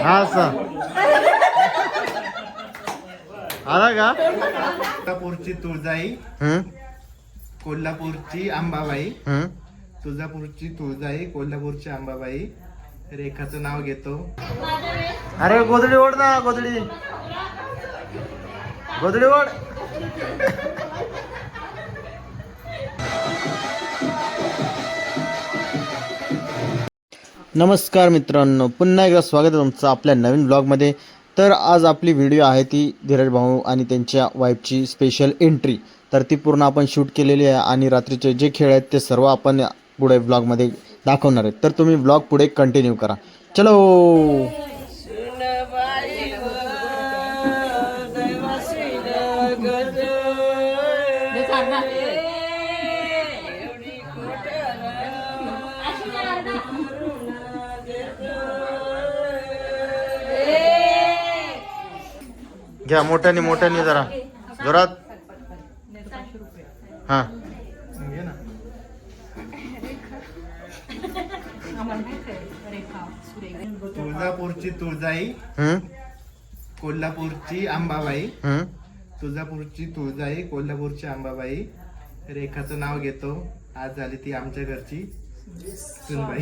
हा असा आला का? कोल्हापूरची तुळजाई, कोल्हापूरची अंबाबाई, तुळजापूरची तुळजाई, कोल्हापूरची अंबाबाई. रेखाचं नाव घेतो. अरे गोधडी ओढ ना, गोधडी गोधडी ओढ. नमस्कार मित्रांनो, पुन्हा एकदा स्वागत आहे तुमचं आपल्या नवीन ब्लॉगमध्ये. तर आज आपली व्हिडिओ आहे ती धीरज भाऊ आणि त्यांच्या वाईफची स्पेशल एंट्री. तर ती पूर्ण आपण शूट केलेली आहे आणि रात्रीचे जे खेळ आहेत ते सर्व आपण पुढे ब्लॉगमध्ये दाखवणार आहेत. तर तुम्ही ब्लॉग पुढे कंटिन्यू करा. चलो. घ्या मोठ्याने मोठ्याने जरा जोरात. हा घे ना. तुळजापूरची तुळजाई, कोल्हापूरची अंबाबाई, तुळजापूरची तुळजाई, कोल्हापूरची अंबाबाई. रेखाचं नाव घेतो. आज झाली ती आमच्या घरची सुनबाई.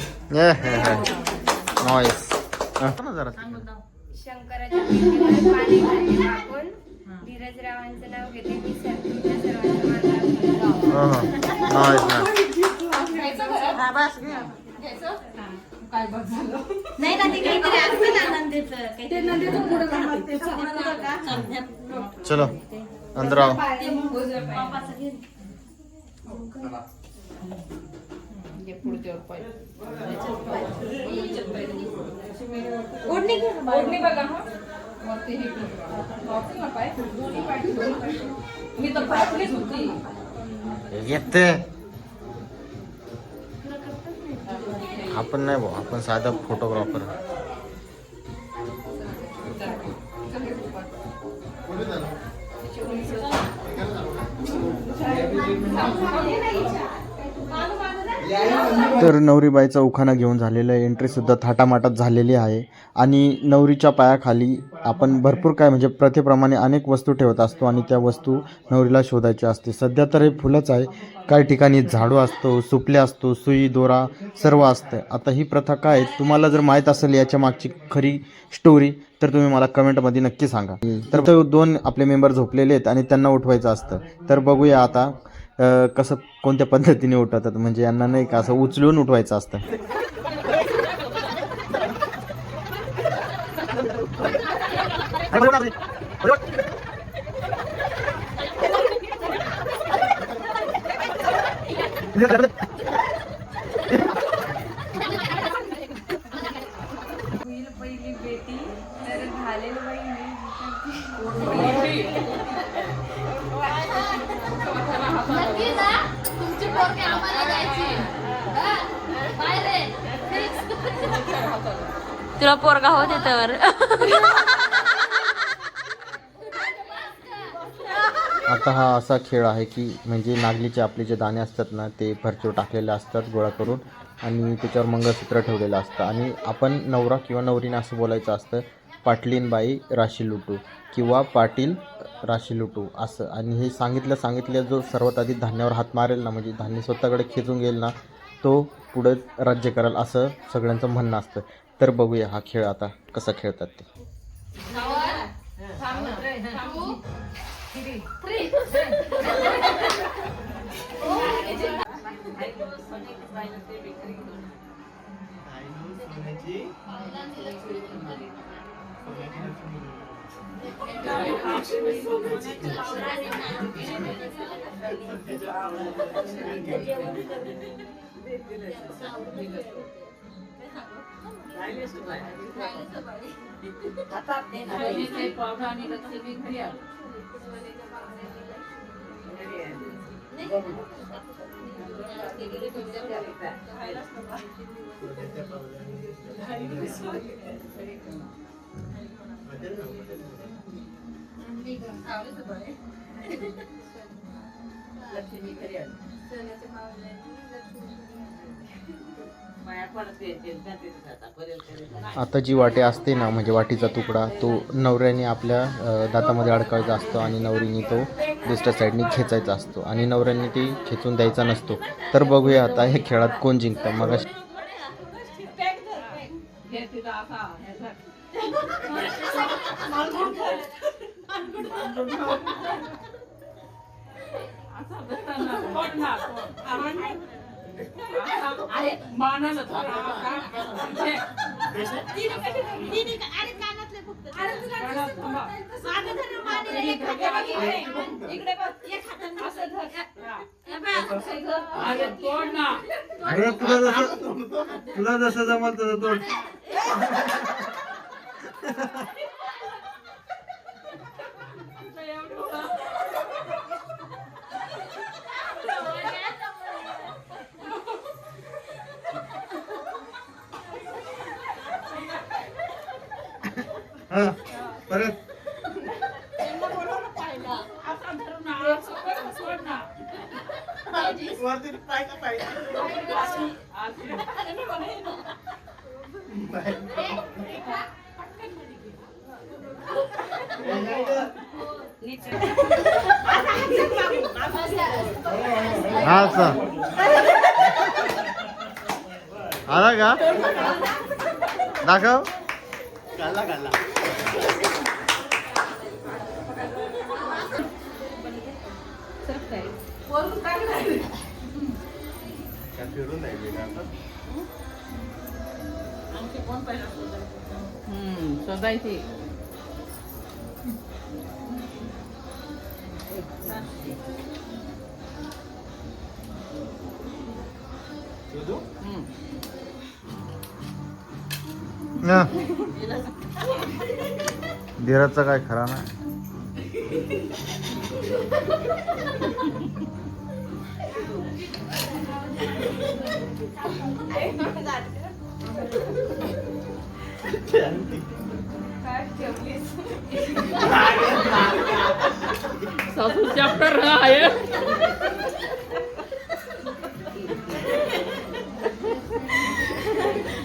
जरा शंकराच्या पिंडीवर पाणी घालते टाकून धीरजरावांचं नाव घेते. मी तुमच्या सर्वांचा नाही ना, ते काहीतरी असतं ना नंदीचं. चलो अंदर आओ. येते आपण नाही भाऊ, आपण साधा फोटोग्राफर. तर नवरीबाईचा उखाणा घेऊन झालेला आहे. एंट्री सुद्धा थाटामाटात झालेली आहे आणि नवरीच्या पायाखाली आपण भरपूर काय म्हणजे प्रथेप्रमाणे अनेक वस्तू ठेवत असतो आणि त्या वस्तू नवरीला शोधायची असते. सध्या तर हे फुलंच आहे, काही ठिकाणी झाडू असतो, सुपले असतो, सुई दोरा सर्व असतं. आता ही प्रथा काय, तुम्हाला जर माहीत असेल याच्या मागची खरी स्टोरी तर तुम्ही मला कमेंटमध्ये नक्की सांगा. तर दोन आपले मेंबर झोपलेले आहेत आणि त्यांना उठवायचं असतं. तर बघूया आता कसं कोणत्या पद्धतीने उठवतात. म्हणजे यांना नाही का असं उचलून उठवायचं असतं. पहिली बेटी तर झालेली बाई तुला पोरगा होते तर. आता हा असा खेळ आहे की म्हणजे नागलीचे आपले जे दाणे असतात ना ते भरचूर टाकलेले असतात गोळा करून आणि त्याच्यावर मंगळसूत्र ठेवलेलं असतं आणि आपण नवरा किंवा नवरीने असं बोलायचं असतं, पाटलीन बाई राशी लुटू किंवा पाटील राशी लुटू असं. आणि हे सांगितल्या जो सर्वात आधी धान्यावर हात मारेल ना, म्हणजे धान्य स्वतःकडे खेचून घेईल ना, तो पुढे राज्य कराल असं सगळ्यांचं म्हणणं असतं. तर बघूया हा खेळ आता कसा खेळतात ते. माया आता जी वाटी असते ना म्हणजे वाटीचा तुकडा तो नवऱ्याने आपल्या दातामध्ये अडकायचा असतो आणि नवरीने तो दुसऱ्या साईडने खेचायचा असतो आणि नवऱ्याने ती खेचून द्यायचा नसतो. तर बघूया आता हे खेळात कोण जिंकतं. मग तुला जसं जमल तसं तोड. हा परत हा असा आला का दाखव. शोधायची धीराजचा काय खरा नाही. सासू चॅप्टर आहे.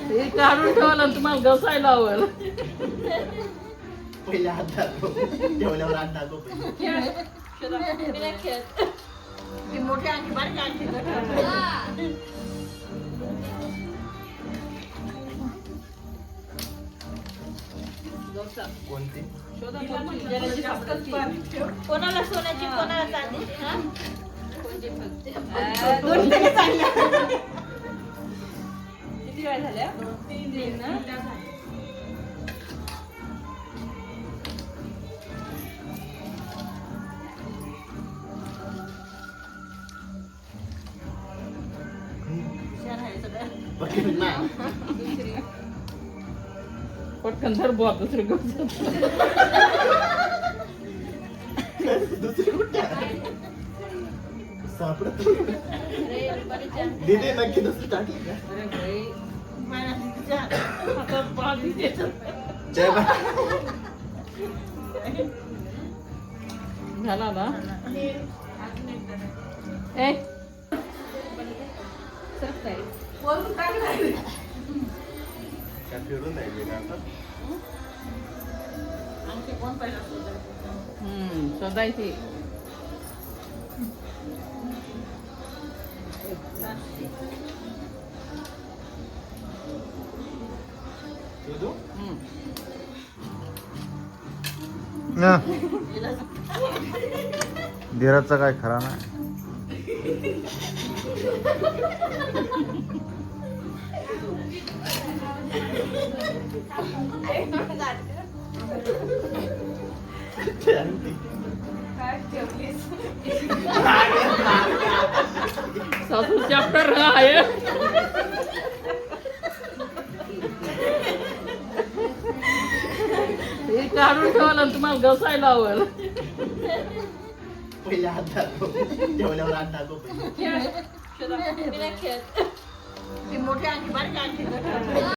हे काढून ठेवायला तुम्हाला घसायला लावल. पहिल्या हात दाखव ठेवल्यावर हात दाखव. कोणती कोणाला सोन्याची कोणाला चांदीची हा? किती वेळ झाल्या? 3 ना. बघितलं ना. पटकन धर बुवा दुसरी गोष्ट. दुसरी कुठे सापडत दिदी नक्की दुसरी टाकली का? अरे भाई हातात पाणी देतात. जय बा. झाला ना ए काय फिरून नाही गेला आता. शोधायची शोधू? धीराजचा काय खरा नाही. सासू चॅप्टर आहे. हे काढून ठेवायला तुम्हाला घसायला लावल. पहिल्या हात दाखव ठेवल्यावर हात दाखव. मोठे आणखी बारीक आणखी